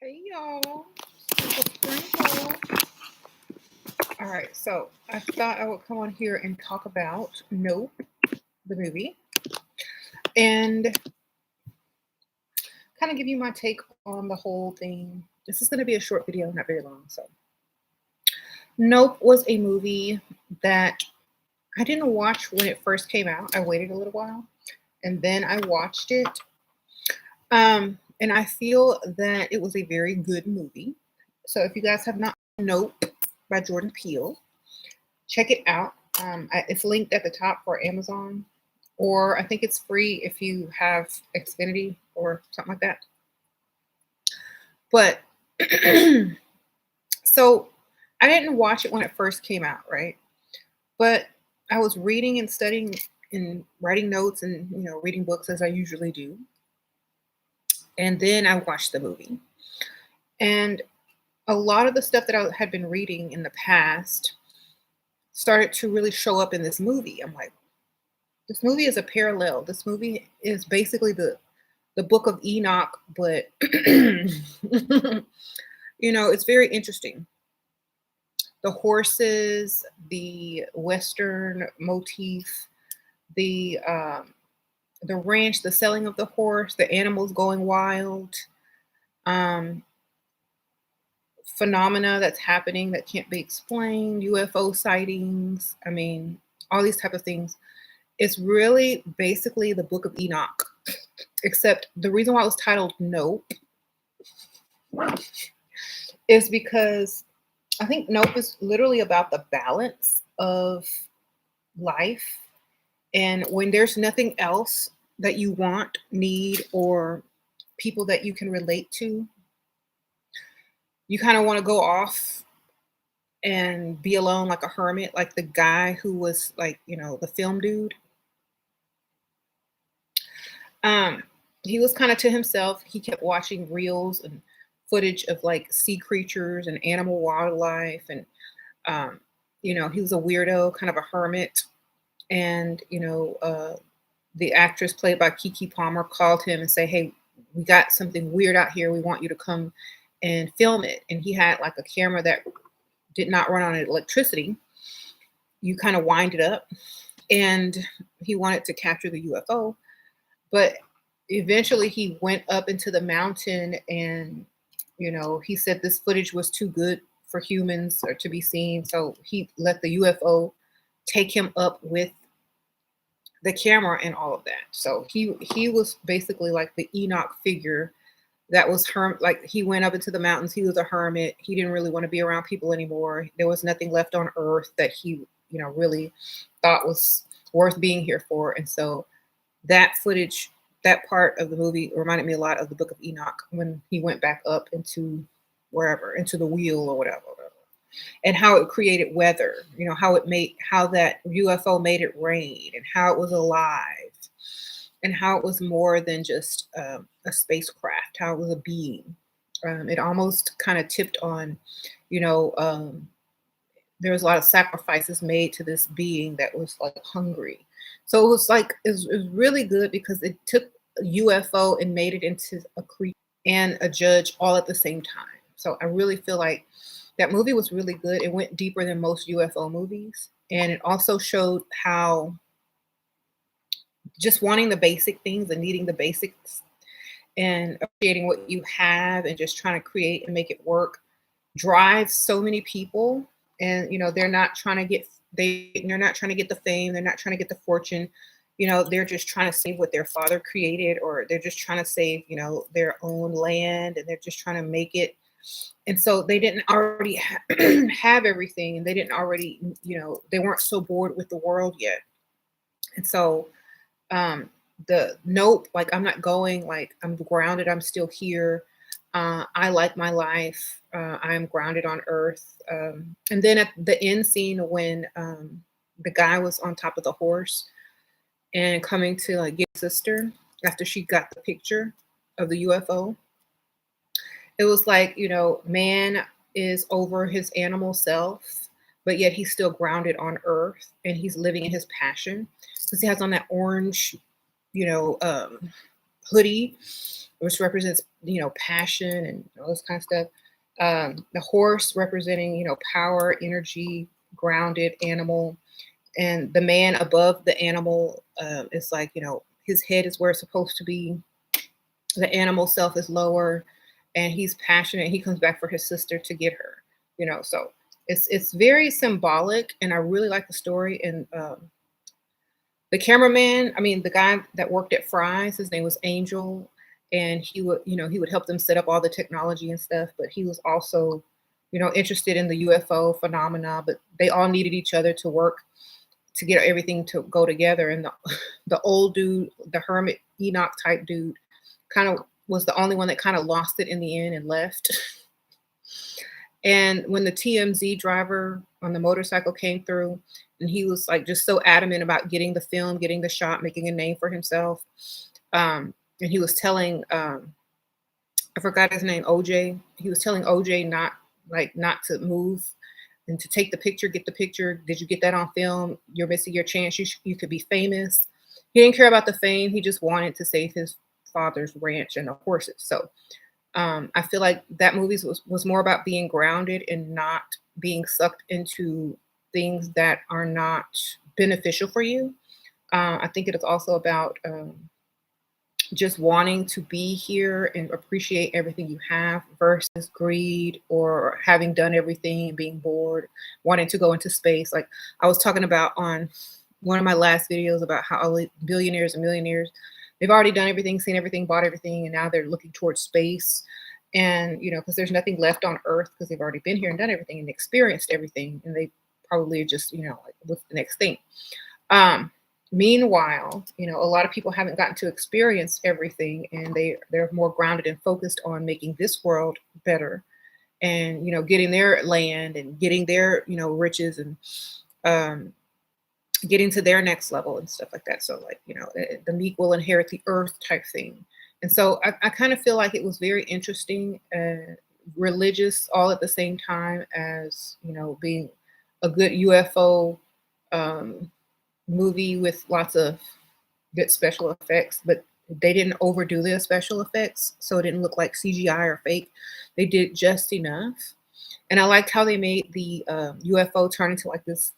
Hey y'all. Sprinkle. All right, so I thought I would come on here and talk about Nope, the movie, and kind of give you my take on the whole thing. This is going to be a short video, not very long. So, Nope was a movie that I didn't watch when it first came out. I waited a little while and then I watched it. And I feel that it was a very good movie. So, if you guys have not Nope by Jordan Peele, check it out. It's linked at the top for Amazon, or I think it's free if you have Xfinity or something like that. But so I didn't watch it when it first came out, right? But I was reading and studying and writing notes and reading books as I usually do. And then I watched the movie. And a lot of the stuff that I had been reading in the past started to really show up in this movie. I'm like, this movie is a parallel. This movie is basically the Book of Enoch, but it's very interesting. The horses, the Western motif, the ranch, the selling of the horse, the animals going wild, um, phenomena that's happening that can't be explained, UFO sightings. I mean, all these type of things. It's really basically the Book of Enoch, except the reason why it was titled Nope is because I think Nope is literally about the balance of life. And when there's nothing else that you want, need, or people that you can relate to, you kind of want to go off and be alone like a hermit, like the guy who was like, the film dude. Um, he was kind of to himself. He kept watching reels and footage of like sea creatures and animal wildlife, and um, he was a weirdo, kind of a hermit. And the actress played by Kiki Palmer called him and say, "Hey, we got something weird out here. We want you to come and film it." And he had like a camera that did not run on electricity. You kind of wind it up, and he wanted to capture the UFO. But eventually he went up into the mountain, and he said this footage was too good for humans or to be seen, so he let the UFO take him up with the camera and all of that. So he was basically like the Enoch figure that was like he went up into the mountains. He was a hermit. He didn't really want to be around people anymore. There was nothing left on earth that he really thought was worth being here for. And so that footage, that part of the movie reminded me a lot of the Book of Enoch when he went back up into wherever, into the wheel or whatever, and how it created weather, how that UFO made it rain and how it was alive and how it was more than just a spacecraft, how it was a being. It almost kind of tipped on, you know, um, there was a lot of sacrifices made to this being that was like hungry. So it was like it was really good because it took a UFO and made it into a creature and a judge all at the same time. So I really feel like that movie was really good. It went deeper than most UFO movies, and it also showed how just wanting the basic things and needing the basics and appreciating what you have and just trying to create and make it work drives so many people. And they're not trying to get they're not trying to get the fame, they're not trying to get the fortune. They're just trying to save what their father created, or they're just trying to save their own land, and they're just trying to make it. And so they didn't already have everything, and they didn't already they weren't so bored with the world yet. And so um the nope, like I'm not going, like I'm grounded, I'm still here. I like my life. I'm grounded on earth. And then at the end scene when the guy was on top of the horse and coming to like get his sister after she got the picture of the UFO, it was like, man is over his animal self, but yet he's still grounded on earth and he's living in his passion because he has on that orange, you know, um, hoodie which represents, passion and all this kind of stuff. The horse representing, power, energy, grounded animal, and the man above the animal is like, his head is where it's supposed to be. The animal self is lower, and he's passionate. He comes back for his sister to get her. So it's very symbolic, and I really like the story. And the cameraman, I mean, the guy that worked at Fry's, his name was Angel, and he would help them set up all the technology and stuff. But he was also, interested in the UFO phenomena. But they all needed each other to work to get everything to go together. And the the old dude, the hermit Enoch type dude, kind of was the only one that kind of lost it in the end and left. And when the TMZ driver on the motorcycle came through, and he was like just so adamant about getting the film, getting the shot, making a name for himself. And he was telling, I forgot his name, OJ. He was telling OJ not to move and to take the picture, get the picture. Did you get that on film? You're missing your chance. You could be famous. He didn't care about the fame. He just wanted to save his father's ranch and the horses. So I feel like that movie was more about being grounded and not being sucked into things that are not beneficial for you. I think it is also about just wanting to be here and appreciate everything you have versus greed or having done everything and being bored, wanting to go into space. Like I was talking about on one of my last videos about how all the billionaires and millionaires, they've already done everything, seen everything, bought everything, and now they're looking towards space. And, because there's nothing left on Earth because they've already been here and done everything and experienced everything. And they probably are just, like, what's the next thing? Meanwhile, a lot of people haven't gotten to experience everything, and they're more grounded and focused on making this world better, and getting their land and getting their riches, and um, getting to their next level and stuff like that. So like the meek will inherit the earth type thing. And so I kind of feel like it was very interesting, religious, all at the same time as being a good UFO um, movie with lots of good special effects, but they didn't overdo their special effects, so it didn't look like CGI or fake. They did just enough, and I liked how they made the UFO turn into like this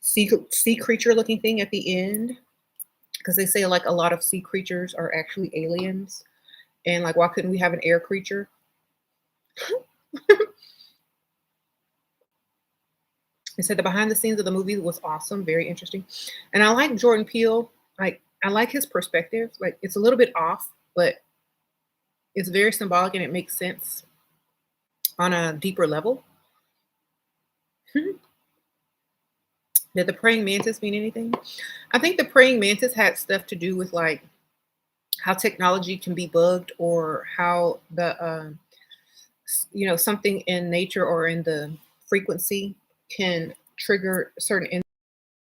sea creature looking thing at the end, because they say like a lot of sea creatures are actually aliens, and like why couldn't we have an air creature? They said the behind the scenes of the movie was awesome, very interesting. And I like Jordan Peele. Like I like his perspective. Like it's a little bit off, but it's very symbolic and it makes sense on a deeper level. Did the praying mantis mean anything? I think the praying mantis had stuff to do with like how technology can be bugged, or how the something in nature or in the frequency can trigger certain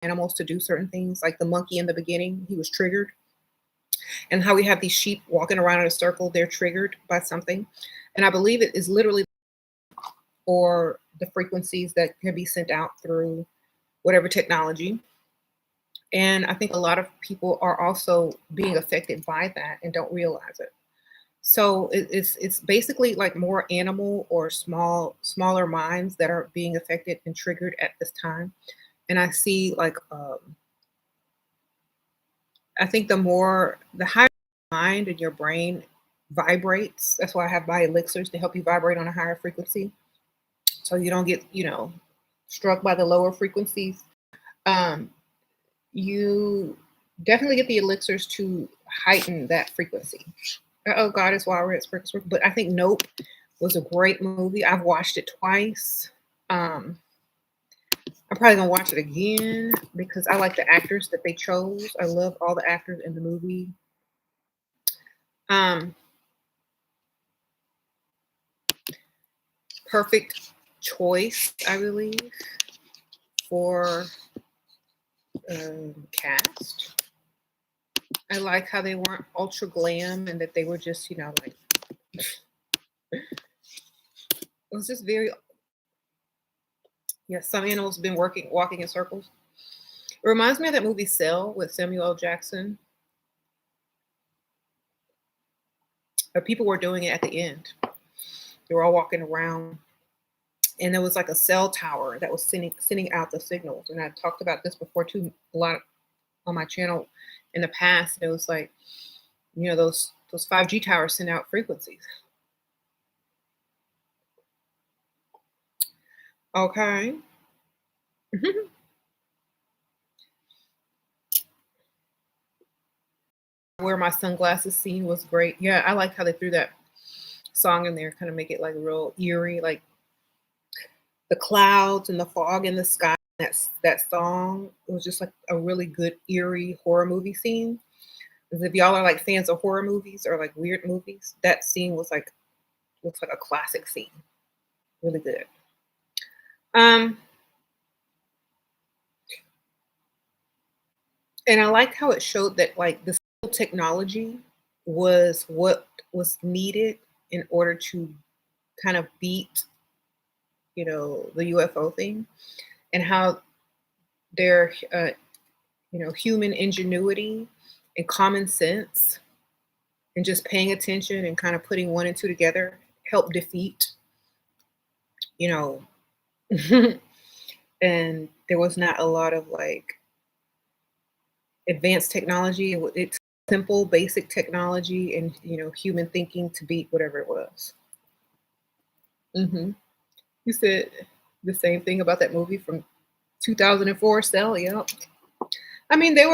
animals to do certain things. Like the monkey in the beginning, he was triggered, and how we have these sheep walking around in a circle, they're triggered by something. And I believe it is literally, or the frequencies that can be sent out through whatever technology. And I think a lot of people are also being affected by that and don't realize it. So it's basically like more animal or smaller minds that are being affected and triggered at this time. And I see like I think the higher mind in your brain vibrates. That's why I have my elixirs to help you vibrate on a higher frequency, so you don't get struck by the lower frequencies. Um, you definitely get the elixirs to heighten that frequency. Oh, God is why we're at Sprinkle. But I think Nope was a great movie. I've watched it twice. I'm probably gonna watch it again because I like the actors that they chose. I love all the actors in the movie. Um, Perfect choice, I believe, for cast. I like how they weren't ultra glam and that they were just, like it was just very. Yeah, some animals have been walking in circles. It reminds me of that movie Cell with Samuel L. Jackson. But people were doing it at the end. They were all walking around, and there was like a cell tower that was sending out the signals. And I talked about this before too, a lot on my channel in the past. And it was like, those 5G towers send out frequencies. Okay. Wear my sunglasses scene was great. Yeah, I like how they threw that song in there, kind of make it like real eerie, like the clouds and the fog in the sky. That song was just like a really good eerie horror movie scene. 'Cause if y'all are like fans of horror movies or like weird movies, that scene was like looks like a classic scene. Really good. Um, and I liked how it showed that like the technology was what was needed in order to kind of beat, the UFO thing, and how their human ingenuity and common sense and just paying attention and kind of putting one and two together help defeat, you know, and there was not a lot of like advanced technology. It's simple, basic technology and human thinking to beat whatever it was. Hmm. You said the same thing about that movie from 2004, Cell. Yep. I mean, they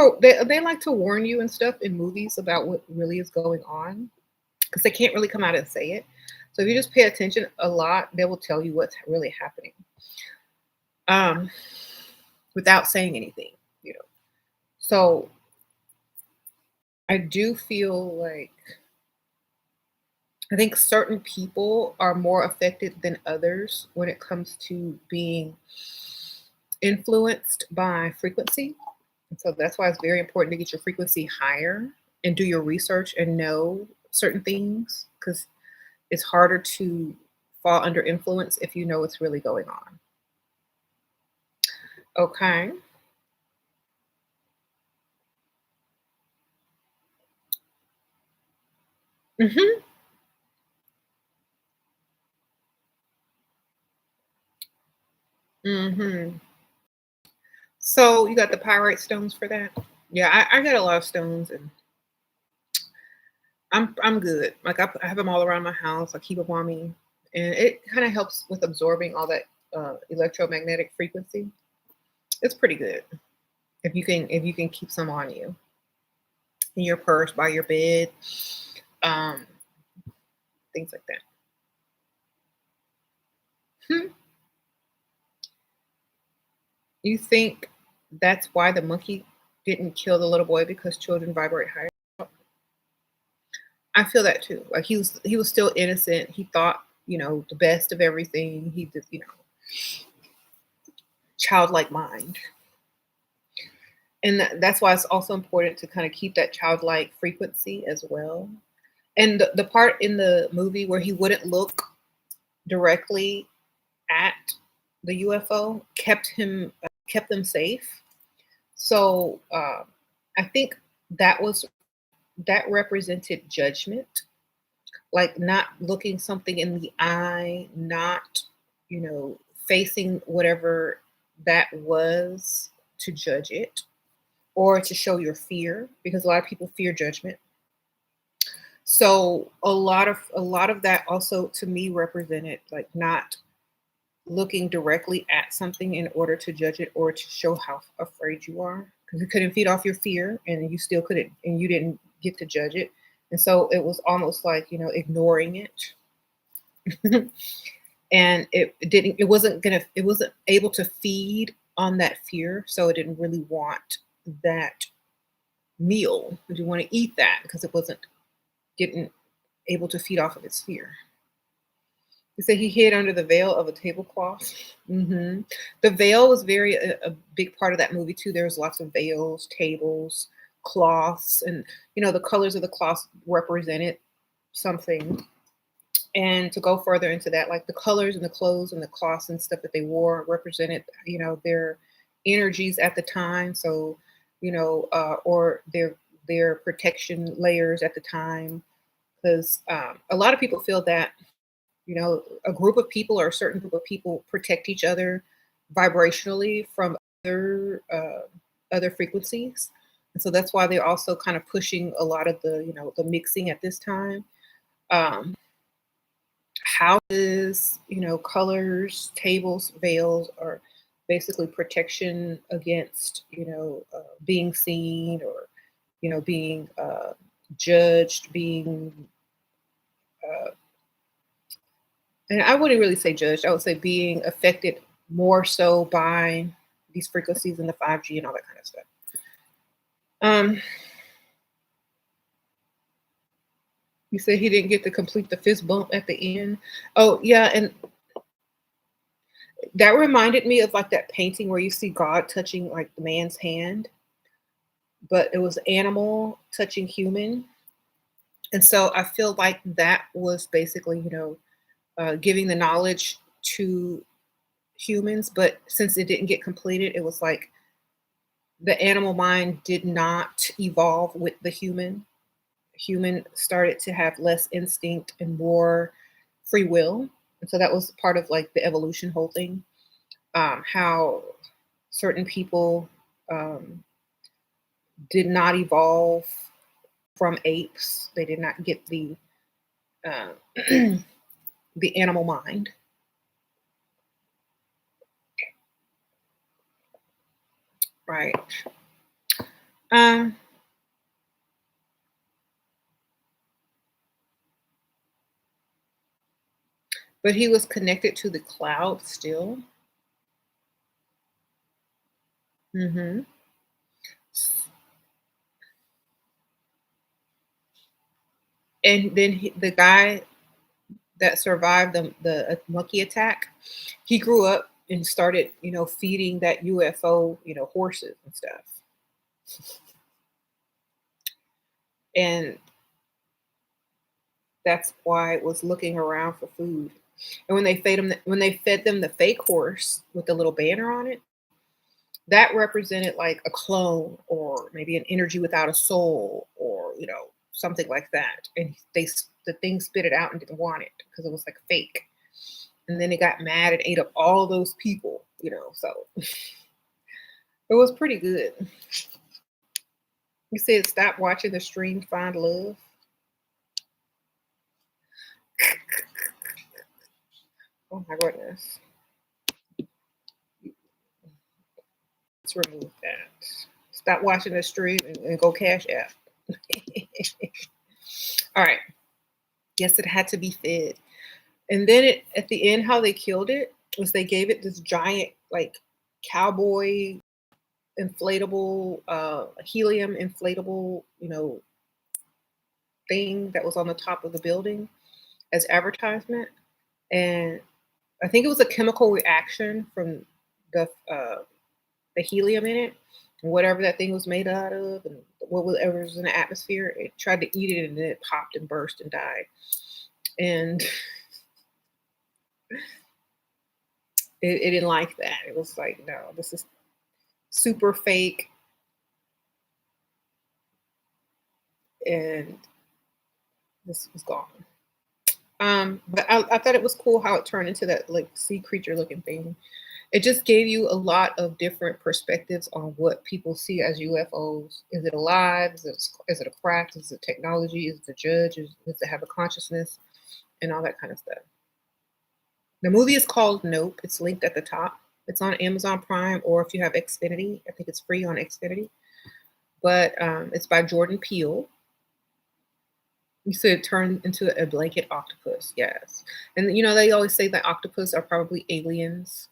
like to warn you and stuff in movies about what really is going on because they can't really come out and say it. So if you just pay attention a lot, they will tell you what's really happening, um, without saying anything. You know. So I do feel like I think certain people are more affected than others when it comes to being influenced by frequency. And so that's why it's very important to get your frequency higher and do your research and know certain things because it's harder to fall under influence if you know what's really going on. Okay. Hmm. Hmm. So you got the pyrite stones for that? Yeah, I got a lot of stones and I'm good. Like I have them all around my house. I keep them on me, and it kind of helps with absorbing all that electromagnetic frequency. It's pretty good if you can keep some on you in your purse, by your bed, um, things like that. Hmm. You think that's why the monkey didn't kill the little boy because children vibrate higher? I feel that too. Like he was still innocent. He thought the best of everything. He just childlike mind. And that's why it's also important to kind of keep that childlike frequency as well. And the part in the movie where he wouldn't look directly at the UFO kept them safe. So I think that represented judgment, like not looking something in the eye, not facing whatever that was to judge it or to show your fear because a lot of people fear judgment. So a lot of that also to me represented like not looking directly at something in order to judge it or to show how afraid you are because you couldn't feed off your fear and you still couldn't and you didn't get to judge it. And so it was almost like ignoring it. And it wasn't able to feed on that fear, so it didn't really want that meal. It didn't want to eat that because it wasn't getting able to feed off of its fear. He said he hid under the veil of a tablecloth. Hmm. The veil was very a big part of that movie too. There was lots of veils, tables, cloths, and the colors of the cloths represented something. And to go further into that, like the colors and the clothes and the cloths and stuff that they wore represented, their energies at the time. So, or their protection layers at the time because a lot of people feel that a group of people or a certain group of people protect each other vibrationally from other frequencies, and so that's why they're also kind of pushing a lot of the mixing at this time. Um, Houses, colors, tables, veils are basically protection against being seen or being judged, being uh, and I wouldn't really say judged. I would say being affected more so by these frequencies and the 5G and all that kind of stuff. Um, you said he didn't get to complete the fist bump at the end. Oh yeah, and that reminded me of like that painting where you see God touching like the man's hand, but it was animal touching human. And so I feel like that was basically, giving the knowledge to humans, but since it didn't get completed, it was like the animal mind did not evolve with the human. Human started to have less instinct and more free will. And so that was part of like the evolution whole thing. How certain people um, did not evolve from apes. They did not get uh, the animal mind. Right. Um, but he was connected to the cloud still. Hmm. And then the guy that survived the monkey attack, he grew up and started, feeding that UFO, horses and stuff. And that's why it was looking around for food. And when they fed them the fake horse with the little banner on it, that represented like a clone or maybe an energy without a soul or something like that. And the thing spit it out and didn't want it because it was like fake. And then it got mad and ate up all those people. So it was pretty good. You said stop watching the stream, find love. Oh my goodness. Let's remove that. Stop watching the stream and go cash app. All right. Yes, it had to be fed. And then at the end, how they killed it was they gave it this giant, like, cowboy inflatable, helium inflatable, thing that was on the top of the building as advertisement. And I think it was a chemical reaction from the uh, the helium in it, and whatever that thing was made out of, and whatever was in the atmosphere. It tried to eat it, and then it popped and burst and died. And it didn't like that. It was like, no, this is super fake, and this was gone. But I thought it was cool how it turned into that like sea creature looking thing. It just gave you a lot of different perspectives on what people see as UFOs. Is it alive? Is it a craft? Is it technology? Is it a judge? Does it have a consciousness? And all that kind of stuff. The movie is called Nope. It's linked at the top. It's on Amazon Prime, or if you have Xfinity, I think it's free on Xfinity. But it's by Jordan Peele. You said turn into a blanket octopus. Yes. And they always say that octopus are probably aliens.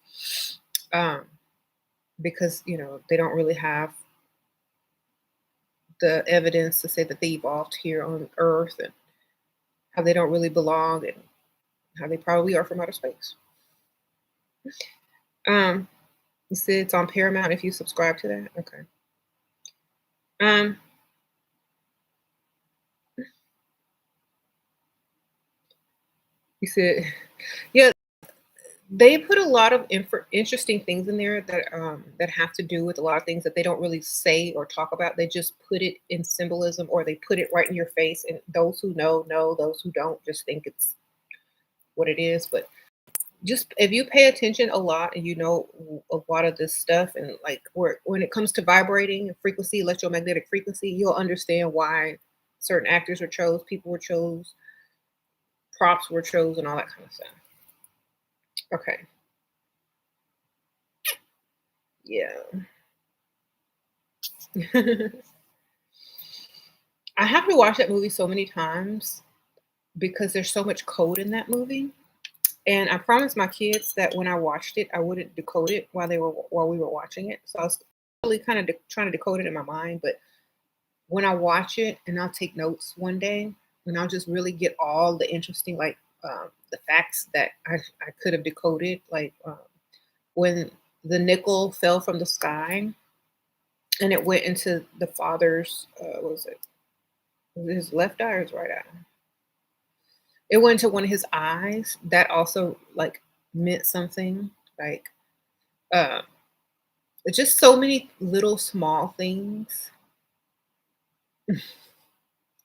Um, because they don't really have the evidence to say that they evolved here on Earth, and how they don't really belong, and how they probably are from outer space. Um, you said it's on Paramount if you subscribe to that. Okay. Um, you said, yeah, They put a lot of interesting things in there that have to do with a lot of things that they don't really say or talk about. They just put it in symbolism, or they put it right in your face, and those who know, those who don't just think it's what it is. But just if you pay attention a lot and you know a lot of this stuff, and like when it comes to vibrating and frequency, electromagnetic frequency, you'll understand why certain actors were chose, people were chose, props were chosen, all that kind of stuff. Okay. Yeah. I have to watch that movie so many times because there's so much code in that movie. And I promised my kids that when I watched it, I wouldn't decode it while we were watching it. So I was really kind of trying to decode it in my mind. But when I watch it, and I'll take notes one day, and I'll just really get all the interesting, like the facts that I could have decoded, like when the nickel fell from the sky and it went into the father's, what was it his left eye or his right eye? It went to one of his eyes. That also, like, meant something, like, uh, just so many little small things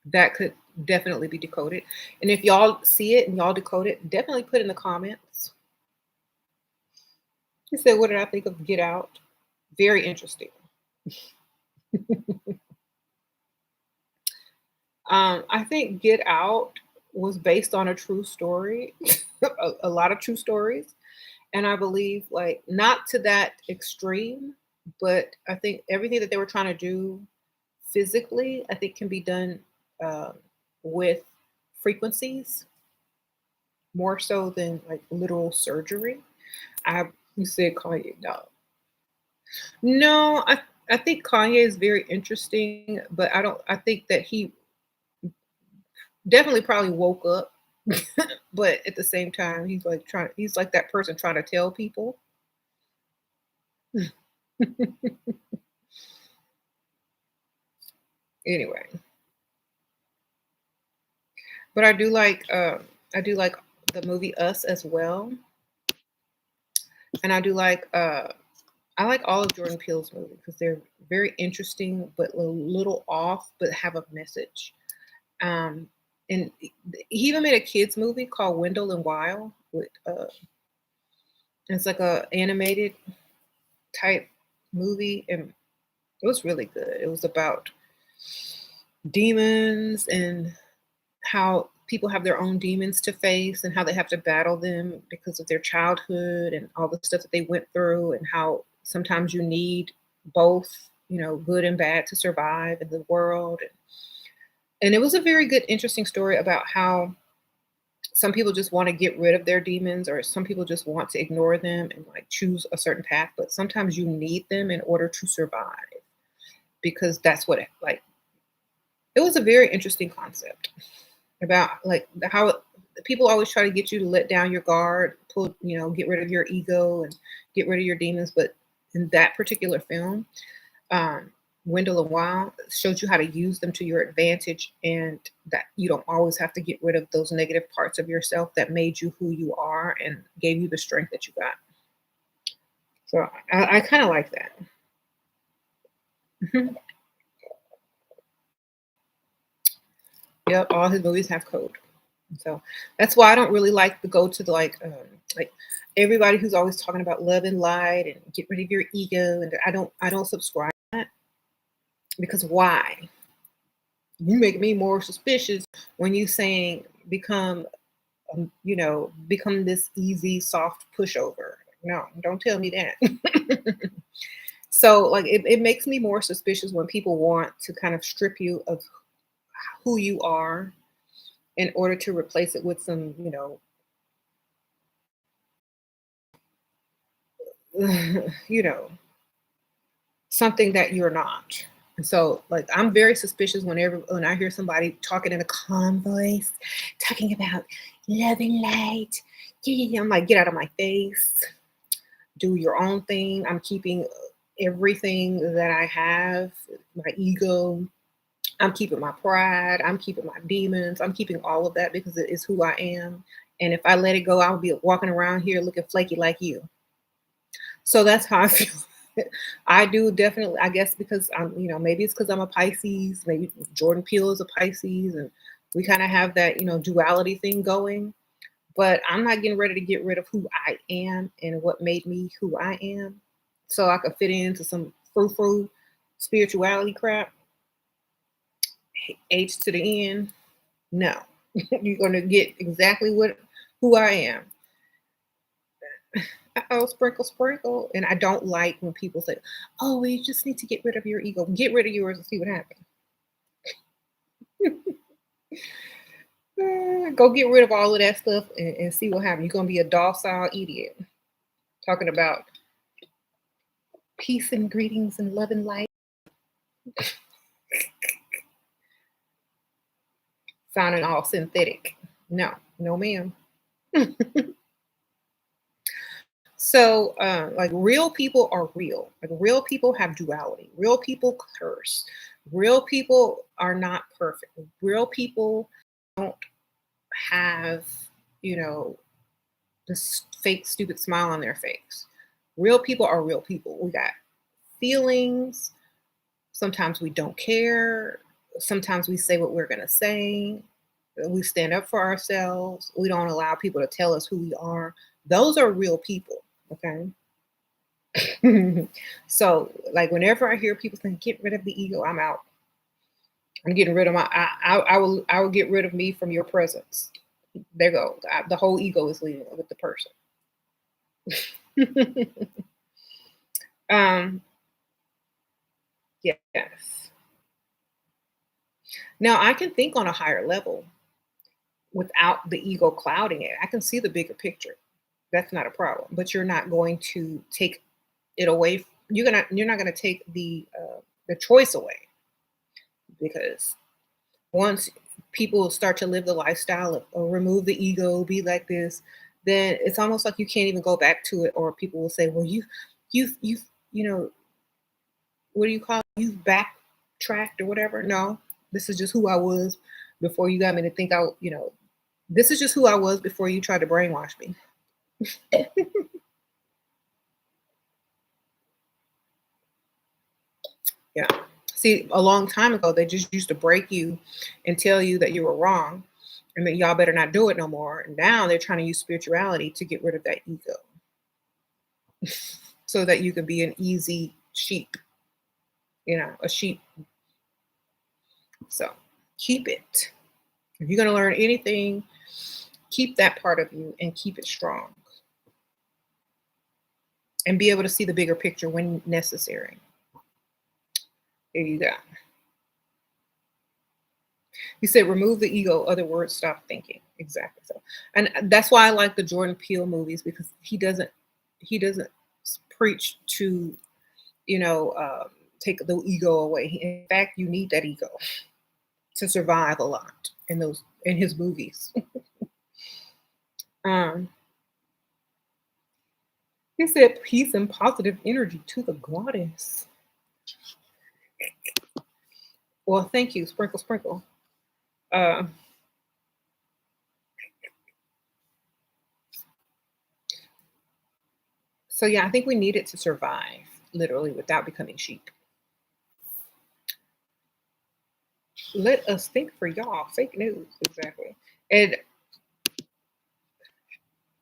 that could definitely be decoded, and if y'all see it and y'all decode it, definitely put in the comments. He said, "What did I think of Get Out?" Very interesting. I think Get Out was based on a true story, a lot of true stories. And I believe, like, not to that extreme, but I think everything that they were trying to do physically, I think can be done uh, with frequencies more so than like literal surgery. You said Kanye, no. No, I think Kanye is very interesting, but I don't. I think that he definitely probably woke up, but at the same time, he's like trying. He's like that person trying to tell people. Anyway, but I do like the movie Us as well, and I like all of Jordan Peele's movies because they're very interesting but a little off, but have a message. Um, and he even made a kids movie called Wendell and Wild with it's like a animated type movie, and it was really good. It was about demons and how people have their own demons to face and how they have to battle them because of their childhood and all the stuff that they went through, and how sometimes you need both, good and bad to survive in the world. And it was a very good interesting story about how some people just want to get rid of their demons, or some people just want to ignore them and like choose a certain path, but sometimes you need them in order to survive, because that's what it was a very interesting concept about like how people always try to get you to let down your guard, get rid of your ego and get rid of your demons. But in that particular film, um, Wendell and Wild showed you how to use them to your advantage, and that you don't always have to get rid of those negative parts of yourself that made you who you are and gave you the strength that you got. So I kind of like that. Yep, all his movies have code. So that's why I don't really like to go to the like everybody who's always talking about love and light and get rid of your ego, and I don't subscribe to that, because why? You make me more suspicious when you saying become this easy soft pushover. No, don't tell me that. So like it makes me more suspicious when people want to kind of strip you of who you are in order to replace it with some, you know, something that you're not. And so, like, I'm very suspicious when I hear somebody talking in a calm voice, talking about love and light. Yeah, yeah, yeah. I'm like, get out of my face. Do your own thing. I'm keeping everything that I have, my ego. I'm keeping my pride. I'm keeping my demons. I'm keeping all of that because it is who I am. And if I let it go, I'll be walking around here looking flaky like you. So that's how I feel. I do definitely, I guess because maybe it's because I'm a Pisces, maybe Jordan Peele is a Pisces, and we kind of have that, duality thing going. But I'm not getting ready to get rid of who I am and what made me who I am so I could fit into some frou-frou spirituality crap. H to the N. No. You're gonna get exactly what who I am. Oh, sprinkle, sprinkle. And I don't like when people say, "Oh, well, you just need to get rid of your ego." Get rid of yours and see what happens. Go get rid of all of that stuff and see what happens. You're gonna be a docile idiot. Talking about peace and greetings and love and light. Sounding all synthetic. No, no, ma'am. So, like real people are real. Like real people have duality. Real people curse. Real people are not perfect. Real people don't have, you know, this fake, stupid smile on their face. Real people are real people. We got feelings. Sometimes we don't care. Sometimes we say what we're going to say. We stand up for ourselves. We don't allow people to tell us who we are. Those are real people. Okay. So, like, whenever I hear people saying, get rid of the ego, I'm out. I'm getting rid of I will get rid of me from your presence. There go. The whole ego is leaving with the person. um, yes. Now I can think on a higher level without the ego clouding it. I can see the bigger picture. That's not a problem. But you're not going to take it away. You're not gonna take the choice away because once people start to live the lifestyle of or remove the ego, be like this, then it's almost like you can't even go back to it. Or people will say, "Well, you you know what do you call it? You've backtracked or whatever." No, this is just who I was before you got me to think this is just who I was before you tried to brainwash me. Yeah. See, a long time ago, they just used to break you and tell you that you were wrong and that y'all better not do it no more. And now they're trying to use spirituality to get rid of that ego so that you can be an easy sheep, a sheep. So keep it. If you're going to learn anything, keep that part of you and keep it strong and be able to see the bigger picture when necessary. There you go. You said remove the ego, other words, stop thinking. Exactly. So, and that's why I like the Jordan Peele movies because he doesn't preach to take the ego away. In fact, you need that ego to survive a lot in his movies. um, he said peace and positive energy to the goddess. Well, thank you, sprinkle, sprinkle. Uh, so yeah, I think we need it to survive, literally, without becoming sheep. Let us think for y'all. Fake news, exactly. And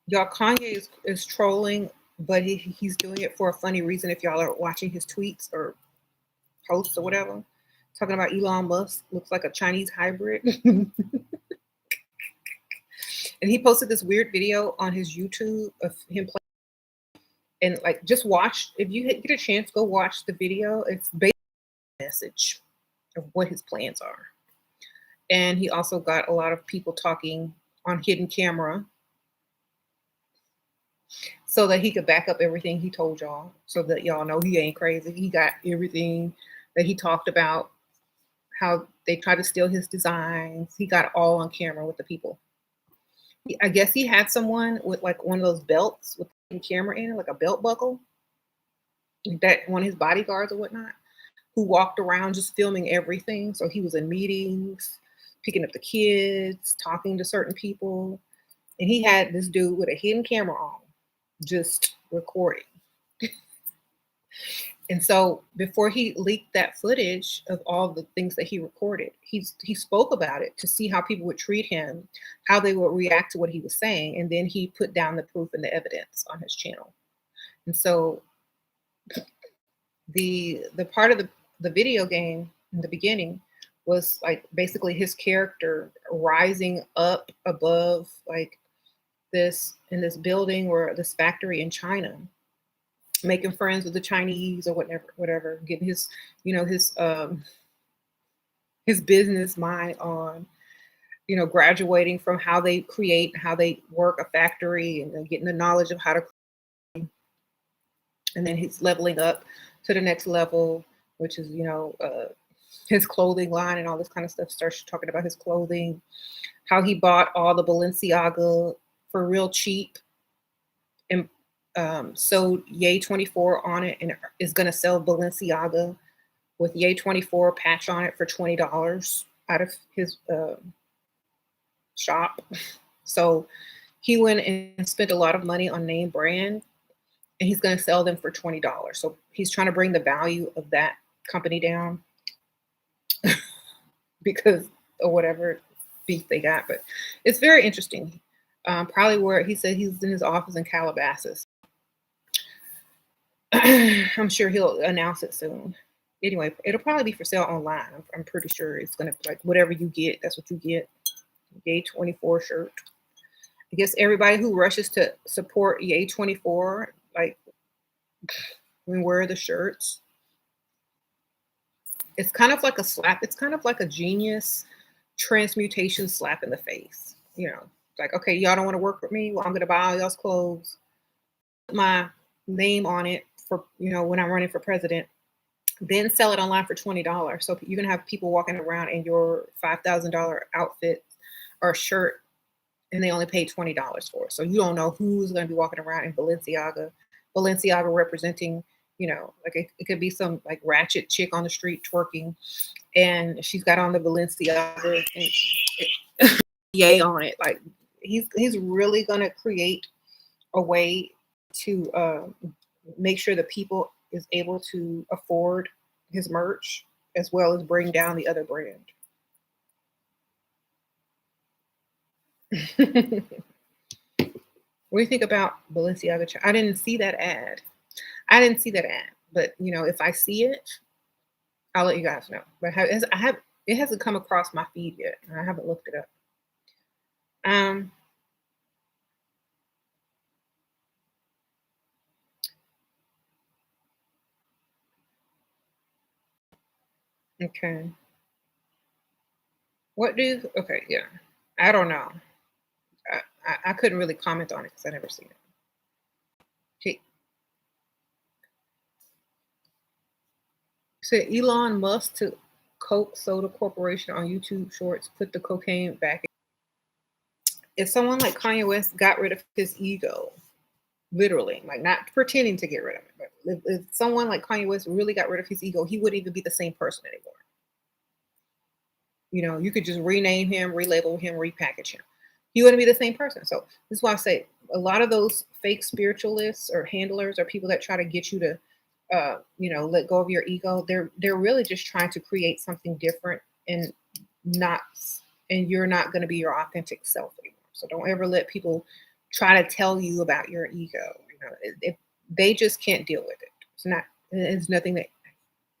y'all, Kanye is trolling, but he's doing it for a funny reason. If y'all are watching his tweets or posts or whatever, talking about Elon Musk looks like a Chinese hybrid. And he posted this weird video on his YouTube of him playing. And like, just watch, if you get a chance, go watch the video. It's basically a message of what his plans are. And he also got a lot of people talking on hidden camera so that he could back up everything he told y'all, so that y'all know he ain't crazy. He got everything that he talked about, how they tried to steal his designs. He got it all on camera with the people. I guess he had someone with like one of those belts with the camera in it, like a belt buckle, that one of his bodyguards or whatnot, who walked around just filming everything. So he was in meetings, picking up the kids, talking to certain people. And he had this dude with a hidden camera on, just recording. And so before he leaked that footage of all the things that he recorded, he spoke about it to see how people would treat him, how they would react to what he was saying, and then he put down the proof and the evidence on his channel. And so the part of the video game in the beginning was like basically his character rising up above like this in this building or this factory in China, making friends with the Chinese or whatever, getting his, his business mind on, graduating from how they create, how they work a factory, and then getting the knowledge of how to, and then he's leveling up to the next level, which is, his clothing line and all this kind of stuff. Starts talking about his clothing, how he bought all the Balenciaga for real cheap and sewed Yay 24 on it and is going to sell Balenciaga with Yay 24 patch on it for $20 out of his shop. So he went and spent a lot of money on name brand and he's going to sell them for $20. So he's trying to bring the value of that company down because of whatever beef they got. But it's very interesting. Probably where he said he's in his office in Calabasas. I'm sure he'll announce it soon. Anyway, it'll probably be for sale online. I'm pretty sure it's gonna like whatever you get, that's what you get. Yay 24 shirt. I guess everybody who rushes to support Yay 24, like when wear the shirts. It's kind of like a slap. It's kind of like a genius transmutation slap in the face. Like, okay, y'all don't want to work with me. Well, I'm gonna buy all y'all's clothes, put my name on it for when I'm running for president, then sell it online for $20. So you're gonna have people walking around in your $5,000 outfit or shirt, and they only paid $20 for it. So you don't know who's gonna be walking around in Balenciaga. Balenciaga representing, like it could be some like ratchet chick on the street twerking, and she's got on the Balenciaga and Yay on it. Like he's really gonna create a way to make sure that people is able to afford his merch as well as bring down the other brand. What do you think about Balenciaga? I didn't see that ad. But if I see it, I'll let you guys know. But it hasn't come across my feed yet. I haven't looked it up. Um, okay. Okay, yeah. I don't know. I couldn't really comment on it because I never seen it. Okay. So Elon Musk to Coke Soda Corporation on YouTube Shorts put the cocaine back. If someone like Kanye West got rid of his ego, literally, like not pretending to get rid of it, but if someone like Kanye West really got rid of his ego, he wouldn't even be the same person anymore. You could just rename him, relabel him, repackage him. He wouldn't be the same person. So this is why I say a lot of those fake spiritualists or handlers or people that try to get you to, let go of your ego. They're really just trying to create something different and not, and you're not going to be your authentic self anymore. So don't ever let people try to tell you about your ego. If they just can't deal with it. It's nothing that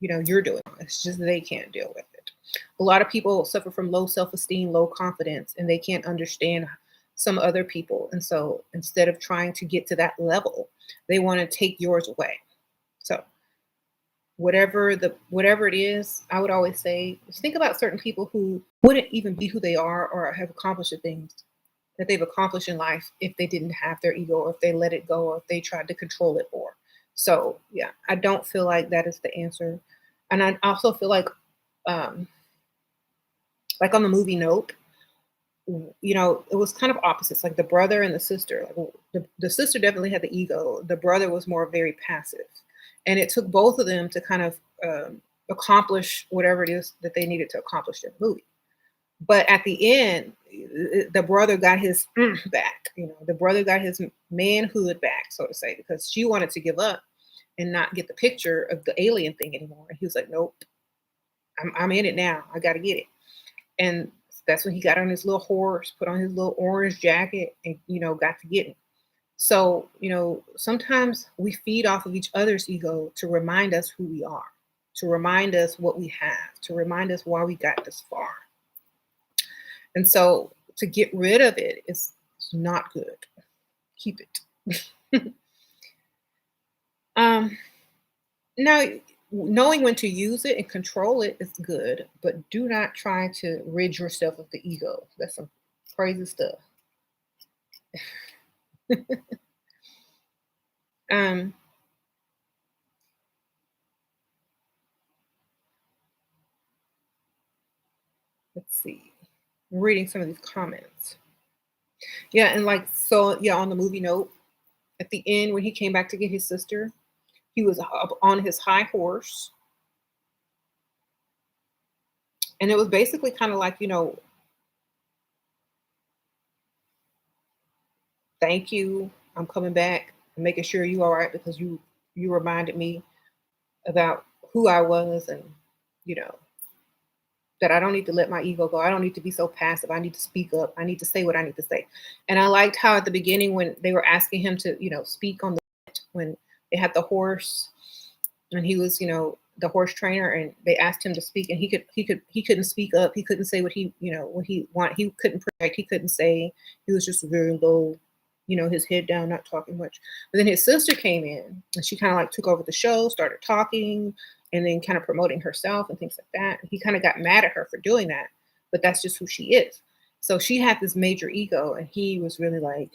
you're doing. It's just they can't deal with it. A lot of people suffer from low self-esteem, low confidence, and they can't understand some other people. And so instead of trying to get to that level, they want to take yours away. So whatever it is, I would always say, just think about certain people who wouldn't even be who they are or have accomplished the things that they've accomplished in life if they didn't have their ego, or if they let it go, or if they tried to control it more. So yeah, I don't feel like that is the answer. And I also feel um, like on the movie Nope, it was kind of opposites, like the brother and the sister. Like the sister definitely had the ego. The brother was more very passive. And it took both of them to kind of accomplish whatever it is that they needed to accomplish in the movie. But at the end, the brother got his back. The brother got his manhood back, so to say, because she wanted to give up and not get the picture of the alien thing anymore. And he was like, "Nope, I'm in it now. I got to get it." And that's when he got on his little horse, put on his little orange jacket, and got to get it. So sometimes we feed off of each other's ego to remind us who we are, to remind us what we have, to remind us why we got this far. And so to get rid of it is not good. Keep it. um, Now, knowing when to use it and control it is good, but do not try to rid yourself of the ego. That's some crazy stuff. um, let's see. I'm reading some of these comments. Yeah, and like so, yeah, on the movie note, at the end when he came back to get his sister, he was up on his high horse, and it was basically kind of like, thank you, I'm coming back, and making sure you all right because you reminded me about who I was, and you know that I don't need to let my ego go. I don't need to be so passive. I need to speak up. I need to say what I need to say. And I liked how at the beginning when they were asking him to, speak on the when they had the horse and he was, the horse trainer, and they asked him to speak, and he couldn't speak up. He couldn't say what what he want. He couldn't project. He couldn't say. He was just very low, his head down, not talking much. But then his sister came in and she kind of like took over the show, started talking, and then kind of promoting herself and things like that. He kind of got mad at her for doing that, but that's just who she is. So she had this major ego, and he was really like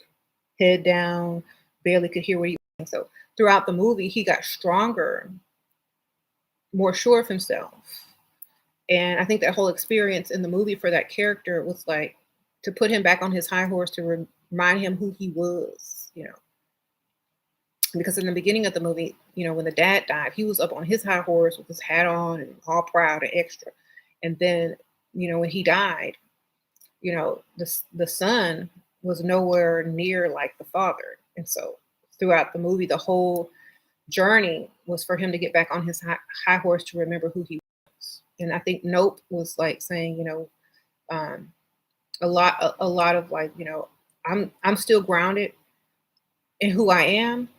head down, barely could hear what he was saying. So throughout the movie, he got stronger, more sure of himself. And I think that whole experience in the movie for that character was like to put him back on his high horse to remind him who he was. Because in the beginning of the movie, when the dad died, he was up on his high horse with his hat on and all proud and extra. And then, when he died, the son was nowhere near like the father. And so throughout the movie, the whole journey was for him to get back on his high horse to remember who he was. And I think Nope was like saying, um, a lot of like, I'm still grounded in who I am,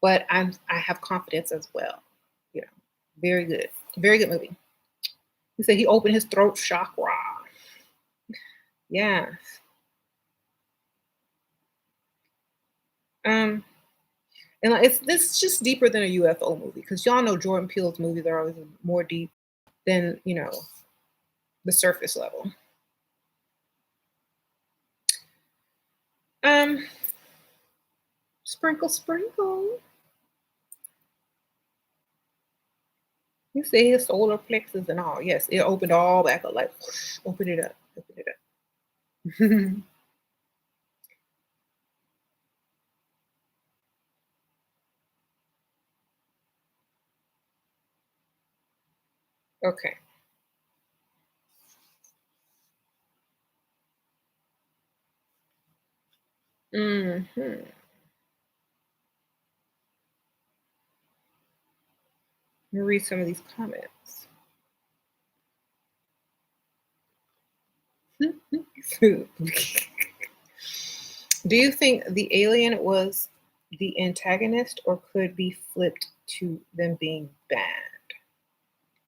but I have confidence as well. You know, very good movie. He said he opened his throat chakra. Yeah. Um, and like, it's this just deeper than a UFO movie because y'all know Jordan Peele's movies are always more deep than the surface level. Um, sprinkle, sprinkle. You see his solar plexus and all. Yes, it opened all back up, like whoosh, open it up, open it up. Okay. Hmm. Let me read some of these comments. Do you think the alien was the antagonist or could be flipped to them being bad?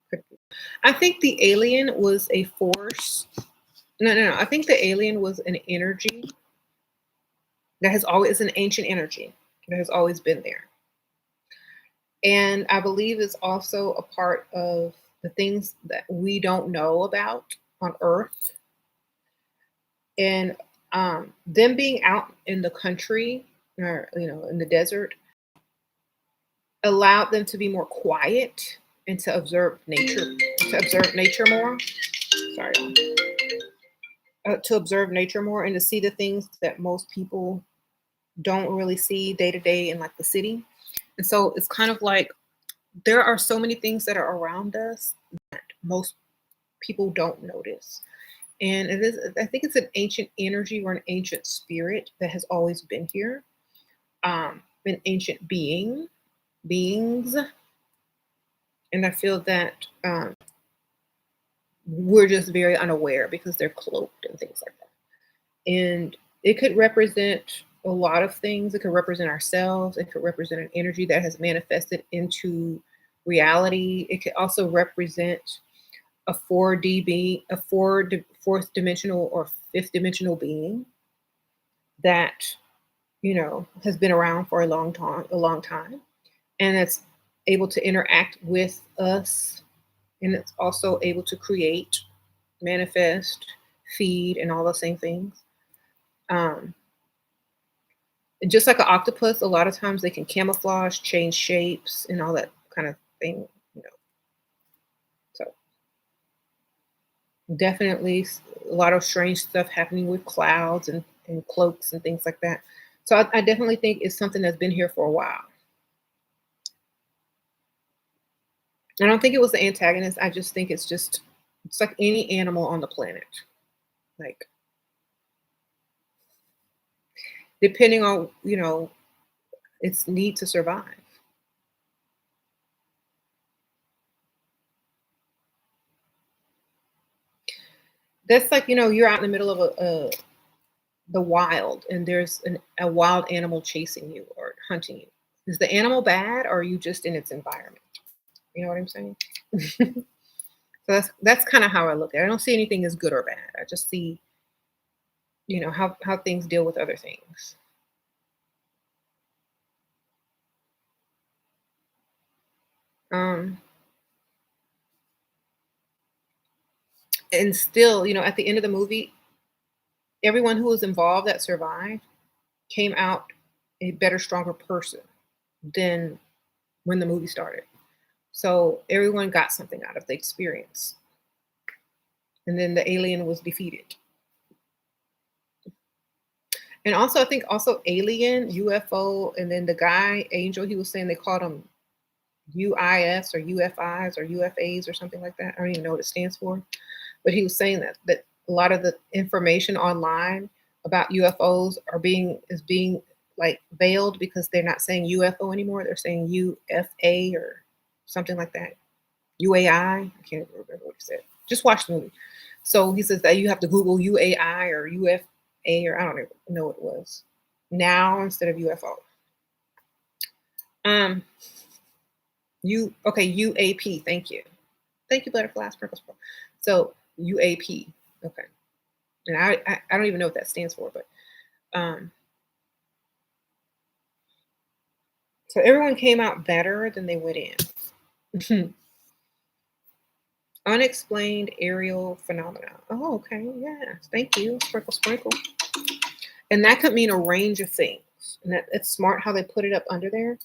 Could be. I think the alien was a force. No, no, no. I think the alien was an energy that has always an ancient energy that has always been there. And I believe it's also a part of the things that we don't know about on Earth. And them being out in the country or in the desert allowed them to be more quiet and to observe nature more. Sorry, to observe nature more and to see the things that most people don't really see day to day in like the city. And so it's kind of like there are so many things that are around us that most people don't notice. And it is, I think it's an ancient energy or an ancient spirit that has always been here. An ancient beings, and I feel that we're just very unaware because they're cloaked and things like that. And it could represent a lot of things. It could represent ourselves. It could represent an energy that has manifested into reality. It could also represent a 4D being, fourth dimensional or fifth dimensional being that has been around for a long time, and it's able to interact with us, and it's also able to create, manifest, feed, and all the same things. Um, and just like an octopus, a lot of times they can camouflage, change shapes, and all that kind of thing. You know, so definitely a lot of strange stuff happening with clouds and cloaks and things like that. So I definitely think it's something that's been here for a while. I don't think it was the antagonist. I just think it's like any animal on the planet. Like depending on, its need to survive. That's like, you're out in the middle of the wild and there's a wild animal chasing you or hunting you. Is the animal bad or are you just in its environment? You know what I'm saying? So that's kind of how I look at it. I don't see anything as good or bad. I just see, how things deal with other things. Um, and still, at the end of the movie, everyone who was involved that survived came out a better, stronger person than when the movie started. So everyone got something out of the experience. And then the alien was defeated. And also, I think also alien, UFO, and then the guy, Angel, he was saying they called him UIS or UFIs or UFAs or something like that. I don't even know what it stands for. But he was saying that a lot of the information online about UFOs is being like veiled because they're not saying UFO anymore. They're saying UFA or something like that. UAI. I can't remember what he said. Just watch the movie. So he says that you have to Google UAI or UFA or I don't even know what it was now instead of UFO. Um, UAP. Thank you, Butterfly Sprinkles. So UAP. Okay, and I don't even know what that stands for, but um, so everyone came out better than they went in. Unexplained aerial phenomena. Oh, okay, yes, thank you, Sprinkle Sprinkle. And that could mean a range of things. And it's smart how they put it up under there.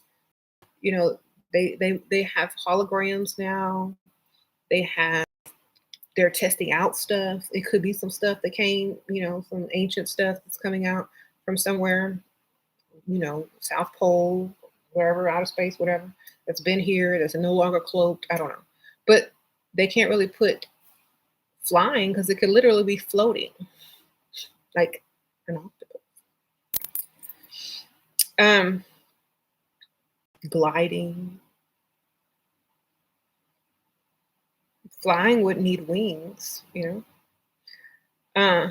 You know, they have holograms now. They have they're testing out stuff. It could be some stuff that came, some ancient stuff that's coming out from somewhere, South Pole, wherever, outer space, whatever, that's been here, that's no longer cloaked. I don't know. But they can't really put flying because it could literally be floating like an octopus. Um, Gliding, flying would need wings. Uh,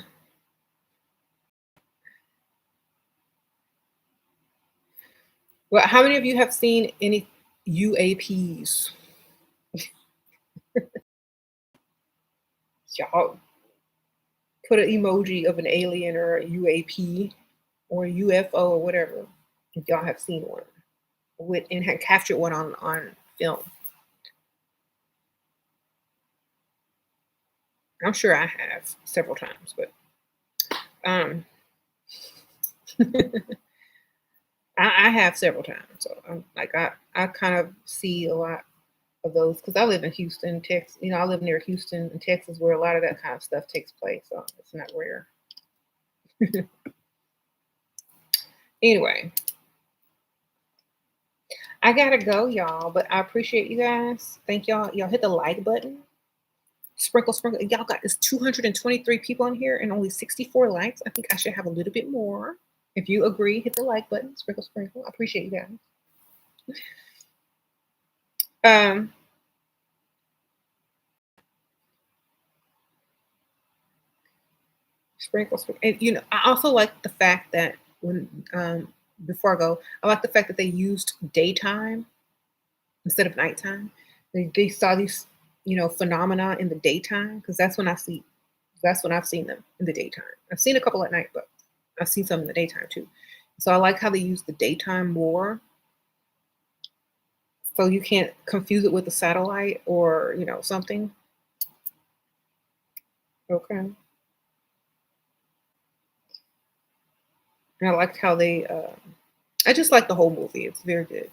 well, how many of you have seen any UAPs? Y'all put an emoji of an alien or a UAP or a UFO or whatever if y'all have seen one with and had captured one on film. I'm sure I have several times, but um, I have several times. So I'm like I kind of see a lot of those because I live in Houston, Texas. I live near Houston in Texas, where a lot of that kind of stuff takes place. So it's not rare. Anyway, I gotta go, y'all. But I appreciate you guys. Thank y'all. Y'all hit the like button, Sprinkle, sprinkle. Y'all got this 223 people on here and only 64 likes. I think I should have a little bit more. If you agree, hit the like button. Sprinkle, sprinkle. I appreciate you guys. Um, Sprinkle, sprinkle. And I also like the fact that when before I go, I like the fact that they used daytime instead of nighttime. They saw these, phenomena in the daytime because that's when I've seen them in the daytime. I've seen a couple at night, but I've seen some in the daytime too. So I like how they use the daytime more, so you can't confuse it with a satellite or something. Okay, and I like how they. I just like the whole movie. It's very good.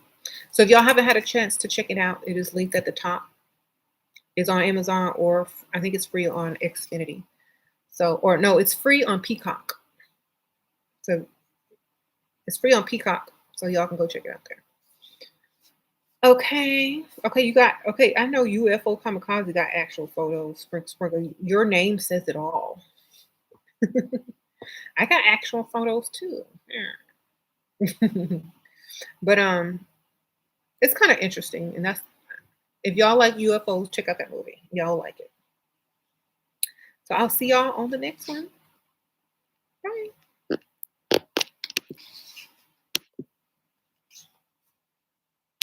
So if y'all haven't had a chance to check it out, it is linked at the top. It's on Amazon or I think it's free on Xfinity. So or no, it's free on Peacock. So it's free on Peacock. So y'all can go check it out there. Okay. Okay, you got okay. I know UFO Kamikaze got actual photos. Sprinkle. Your name says it all. I got actual photos too. Yeah. But it's kind of interesting, and that's if y'all like UFOs, check out that movie. Y'all like it. So I'll see y'all on the next one. Bye.